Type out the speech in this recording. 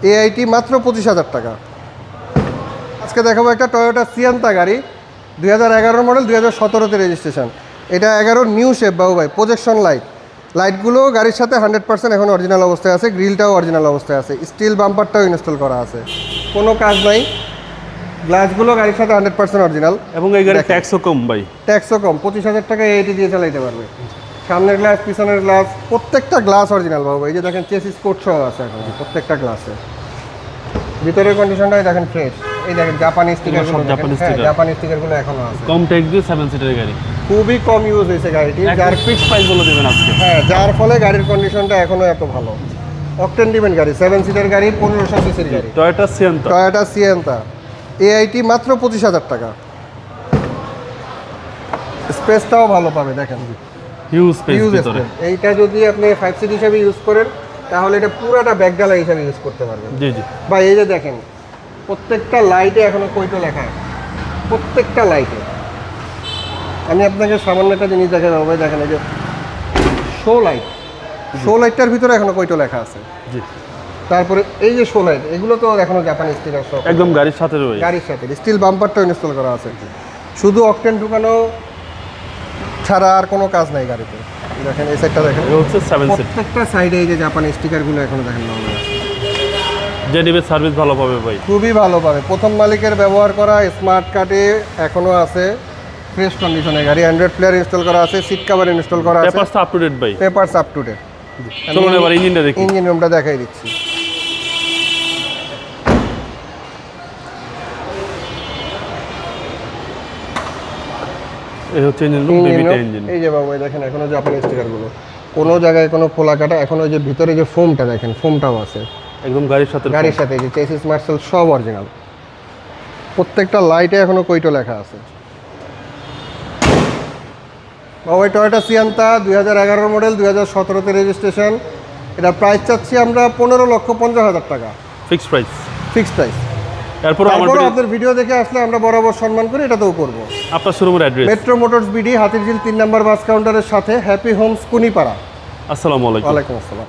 AIT মাত্র 25,000 টাকা। আজকে দেখাবো একটা টয়োটা সিয়ান্তা গাড়ি, 2011 মডেল, 2017-তে রেজিস্ট্রেশন। এটা 11 নিউ শেপ বাবু ভাই, প্রজেকশন লাইটগুলো গাড়ির সাথে 100% এখন অরিজিনাল অবস্থায় আছে, গ্রিলটাও অরিজিনাল অবস্থায় আছে, স্টিল বাম্পারটাও ইনস্টল করা আছে, কোনো কাজ নাই। গ্লাসগুলো গাড়ির সাথে 100% অরিজিনাল এবং এই গাড়ির ট্যাক্সও কম ভাই, ট্যাক্সও কম। 25,000 টাকা AIT দিয়ে চালাইতে পারবে। সামনের গ্লাস, পিছনের গ্লাস, প্রত্যেকটা গ্লাস অরিজিনাল বাবু। এই যে দেখেন চেসিস কোড সহ আছে এখন প্রত্যেকটা গ্লাসে। ভিতরের কন্ডিশনটাই দেখেন ফ্রেশ। এই দেখেন জাপানি স্টিকারগুলো, জাপানি স্টিকারগুলো এখনো আছে। কম ট্যাক্স দিয়ে 7 সিটার গাড়ি, খুবই কম ইউজ হয়েছে গাড়িটি, যার ফিক্স প্রাইস বলে দিবেন আজকে। হ্যাঁ, যার ফলে গাড়ির কন্ডিশনটা এখনো এত ভালো। অকটেন ডিপেন্ড গাড়ি, 7 সিটার গাড়ি, 1500 সিসির গাড়ি, টয়োটা সিয়ান্তা। AIT মাত্র 25,000 টাকা। স্পেসটাও ভালো পাবে, দেখেন হিউজ স্পেস ভিতরে। এইটা যদি আপনি 5 সিট হিসেবে ইউজ করেন তাহলে এটা পুরাটা ব্যাকডালা হিসেবে ইউজ করতে পারবেন। জি জি বা এই যে দেখেন প্রত্যেকটা লাইটে এখনো কৈটো লেখা, প্রত্যেকটা লাইটে। আমি আপনাকে সামান্য একটা জিনিস দেখে দেবো ভাই, দেখেন এই যে শো লাইটটার ভিতরে এখনো কৈটো লেখা আছে। জি, তারপরে এই যে শো লাইট, এগুলো তো এখনো জাপানি স্টিকার সব, একদম গাড়ির সাথে রয়েছে, গাড়ির সাথে স্টিল বাম্পারটাও ইনস্টল করা আছে। শুধু অকটেন ঢুকানো ছাড়া আর কোনো কাজ নাই গাড়িতে। দেখেন এই সাইডটা দেখেন, এটা হচ্ছে 7 সিট। প্রত্যেকটা সাইডে এই যে জাপানি স্টিকারগুলো এখনো দেখেন নরমাল আছে। যে নিবে সার্ভিস ভালো পাবে ভাই, খুবই ভালো পাবে। প্রথম মালিকের ব্যবহার করা স্মার্ট কার্ডে এখনো আছে, ফ্রেশ কন্ডিশনে গাড়ি। অ্যান্ড্রয়েড প্লেয়ার ইনস্টল করা আছে, সিট কভার ইনস্টল করা আছে, পেপারস আপ টু ডেট ভাই, পেপারস আপ টু ডেট। চলুন এবার ইঞ্জিনটা দেখি। ইঞ্জিন রুমটা দেখাই দিচ্ছি। এই হচ্ছে ইঞ্জিন রুম, বেবিটা ইঞ্জিন। এই যে বাবু দেখেন এখনো জাপানি স্টিকারগুলো, কোনো জায়গায় কোনো ফোলা কাটা, এখনো যে ভিতরে যে ফোমটা দেখেন, ফোমটাও আছে একদম গাড়ির সাথে, এই যে চেসিস মার্সেল সব অরিজিনাল। প্রত্যেকটা লাইটে এখনো কৈটো লেখা আছে। বাবু টয়োটা সিয়ান্তা 2011 মডেল, 2017-তে রেজিস্ট্রেশন। এটা প্রাইস চাচ্ছি আমরা 15,50,000 টাকা ফিক্সড প্রাইস। এরপর আপনার ভিডিও দেখে আসলে আমরা বরাবর সম্মান করি, এটাতেও করবো। আপনার শোরুমের address metro motors BD, Hatirjheel 3 নম্বর বাস কাউন্টারের সাথে, হ্যাপি হোমস কুনিপাড়া। আসসালামু আলাইকুম। ওয়ালাইকুম আসসালাম।